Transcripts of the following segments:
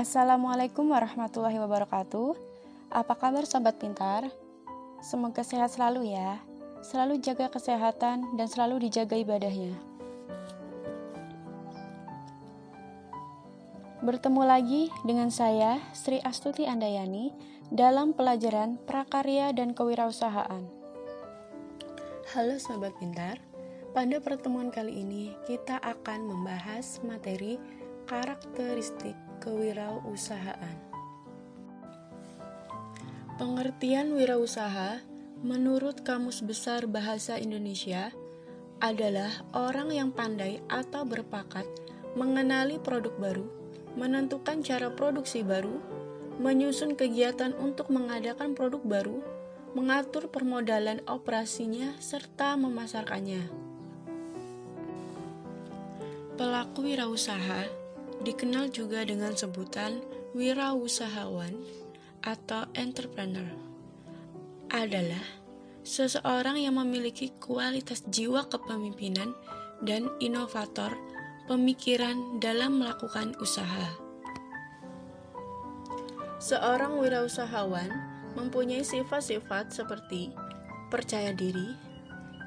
Assalamualaikum warahmatullahi wabarakatuh. Apa kabar sobat pintar? Semoga sehat selalu ya. Selalu jaga kesehatan dan selalu dijaga ibadahnya. Bertemu lagi dengan saya, Sri Astuti Andayani, dalam pelajaran Prakarya dan Kewirausahaan. Halo sobat pintar, pada pertemuan kali ini kita akan membahas materi karakteristik kewirausahaan. Pengertian wirausaha menurut Kamus Besar Bahasa Indonesia adalah orang yang pandai atau berbakat mengenali produk baru, menentukan cara produksi baru, menyusun kegiatan untuk mengadakan produk baru, mengatur permodalan operasinya, serta memasarkannya. Pelaku wirausaha dikenal juga dengan sebutan wirausahawan atau entrepreneur, adalah seseorang yang memiliki kualitas jiwa kepemimpinan dan inovator pemikiran dalam melakukan usaha. Seorang wirausahawan mempunyai sifat-sifat seperti percaya diri.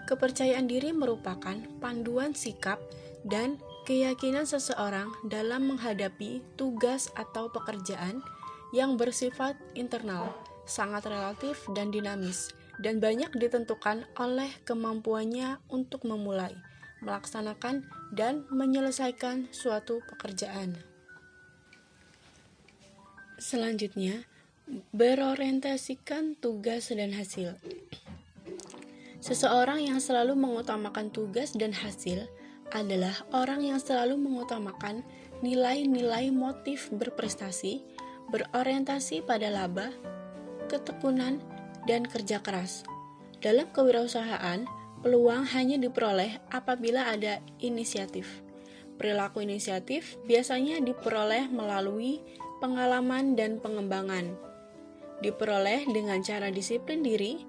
Kepercayaan diri merupakan panduan sikap dan keyakinan seseorang dalam menghadapi tugas atau pekerjaan yang bersifat internal, sangat relatif dan dinamis, dan banyak ditentukan oleh kemampuannya untuk memulai, melaksanakan, dan menyelesaikan suatu pekerjaan. Selanjutnya, berorientasikan tugas dan hasil. Seseorang yang selalu mengutamakan tugas dan hasil adalah orang yang selalu mengutamakan nilai-nilai motif berprestasi, berorientasi pada laba, ketekunan, dan kerja keras. Dalam kewirausahaan, peluang hanya diperoleh apabila ada inisiatif. Perilaku inisiatif biasanya diperoleh melalui pengalaman dan pengembangan. Diperoleh dengan cara disiplin diri,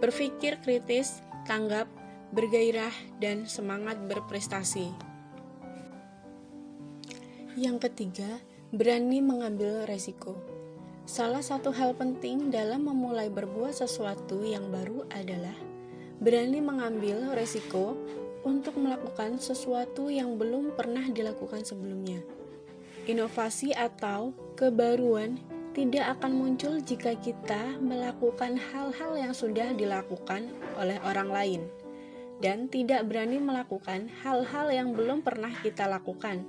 berpikir kritis, tanggap, bergairah, dan semangat berprestasi. Yang ketiga, berani mengambil resiko. Salah satu hal penting dalam memulai berbuat sesuatu yang baru adalah berani mengambil resiko untuk melakukan sesuatu yang belum pernah dilakukan sebelumnya. Inovasi atau kebaruan tidak akan muncul jika kita melakukan hal-hal yang sudah dilakukan oleh orang lain dan tidak berani melakukan hal-hal yang belum pernah kita lakukan.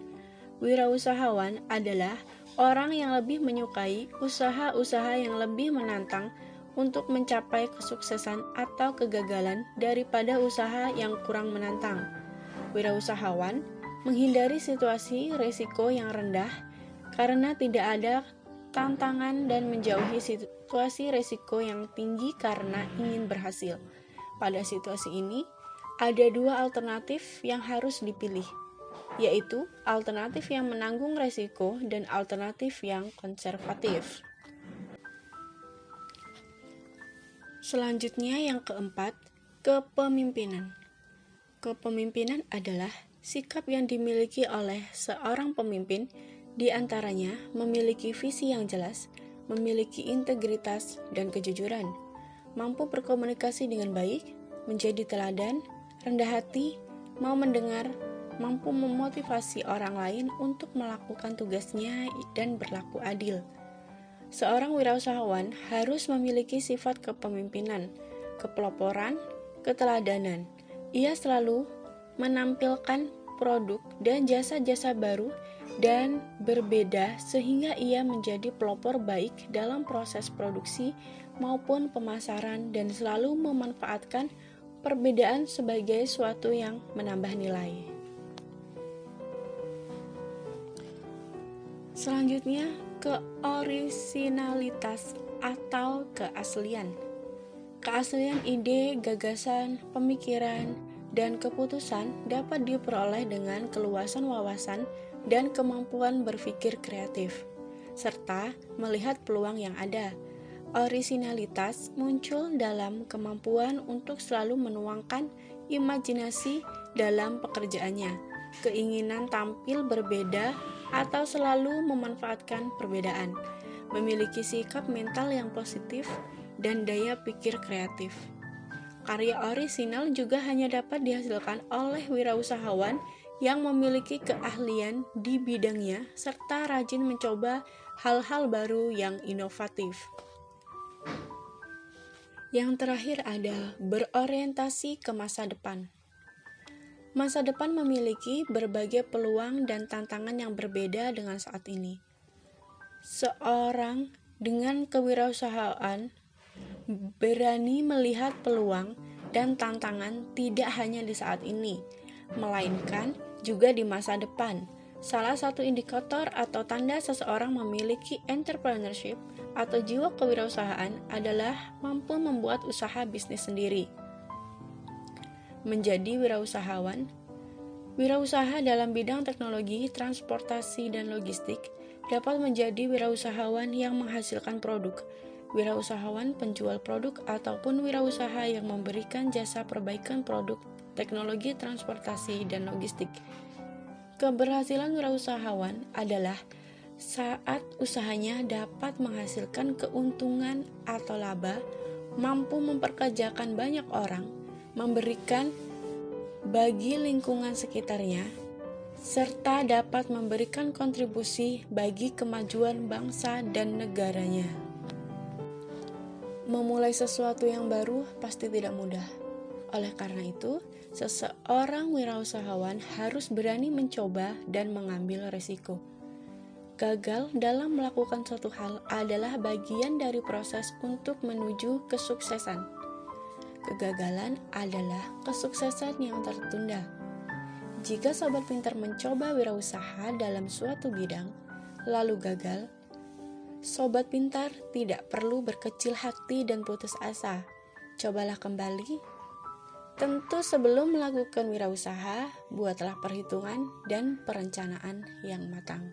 Wirausahawan adalah orang yang lebih menyukai usaha-usaha yang lebih menantang untuk mencapai kesuksesan atau kegagalan daripada usaha yang kurang menantang. Wirausahawan menghindari situasi risiko yang rendah karena tidak ada tantangan dan menjauhi situasi risiko yang tinggi karena ingin berhasil. Pada situasi ini, ada dua alternatif yang harus dipilih, yaitu alternatif yang menanggung resiko dan alternatif yang konservatif. Selanjutnya yang keempat, kepemimpinan. Kepemimpinan adalah sikap yang dimiliki oleh seorang pemimpin, di antaranya memiliki visi yang jelas, memiliki integritas dan kejujuran, mampu berkomunikasi dengan baik, menjadi teladan, rendah hati, mau mendengar, mampu memotivasi orang lain untuk melakukan tugasnya dan berlaku adil. Seorang wirausahawan harus memiliki sifat kepemimpinan, kepeloporan, keteladanan. Ia selalu menampilkan produk dan jasa-jasa baru dan berbeda sehingga ia menjadi pelopor baik dalam proses produksi maupun pemasaran dan selalu memanfaatkan perbedaan sebagai suatu yang menambah nilai. Selanjutnya, keorisinalitas atau keaslian. Keaslian ide, gagasan, pemikiran, dan keputusan dapat diperoleh dengan keluasan wawasan dan kemampuan berpikir kreatif, serta melihat peluang yang ada. Orisinalitas muncul dalam kemampuan untuk selalu menuangkan imajinasi dalam pekerjaannya, keinginan tampil berbeda atau selalu memanfaatkan perbedaan, memiliki sikap mental yang positif, dan daya pikir kreatif. Karya orisinal juga hanya dapat dihasilkan oleh wirausahawan yang memiliki keahlian di bidangnya serta rajin mencoba hal-hal baru yang inovatif. Yang terakhir ada berorientasi ke masa depan. Masa depan memiliki berbagai peluang dan tantangan yang berbeda dengan saat ini. Seorang dengan kewirausahaan berani melihat peluang dan tantangan tidak hanya di saat ini, melainkan juga di masa depan. Salah satu indikator atau tanda seseorang memiliki entrepreneurship atau jiwa kewirausahaan adalah mampu membuat usaha bisnis sendiri. Menjadi wirausahawan, wirausaha dalam bidang teknologi, transportasi, dan logistik dapat menjadi wirausahawan yang menghasilkan produk, wirausahawan penjual produk, ataupun wirausaha yang memberikan jasa perbaikan produk teknologi transportasi dan logistik. Keberhasilan wirausahawan adalah saat usahanya dapat menghasilkan keuntungan atau laba, mampu memperkerjakan banyak orang, memberikan bagi lingkungan sekitarnya, serta dapat memberikan kontribusi bagi kemajuan bangsa dan negaranya. Memulai sesuatu yang baru pasti tidak mudah. Oleh karena itu, seseorang wirausahawan harus berani mencoba dan mengambil resiko. Gagal dalam melakukan suatu hal adalah bagian dari proses untuk menuju kesuksesan. Kegagalan adalah kesuksesan yang tertunda. Jika sobat pintar mencoba wirausaha dalam suatu bidang, lalu gagal, sobat pintar tidak perlu berkecil hati dan putus asa. Cobalah kembali. Tentu sebelum melakukan wirausaha, buatlah perhitungan dan perencanaan yang matang.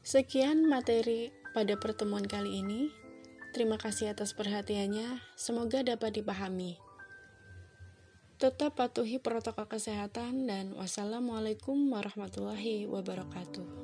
Sekian materi pada pertemuan kali ini. Terima kasih atas perhatiannya. Semoga dapat dipahami. Tetap patuhi protokol kesehatan dan wassalamualaikum warahmatullahi wabarakatuh.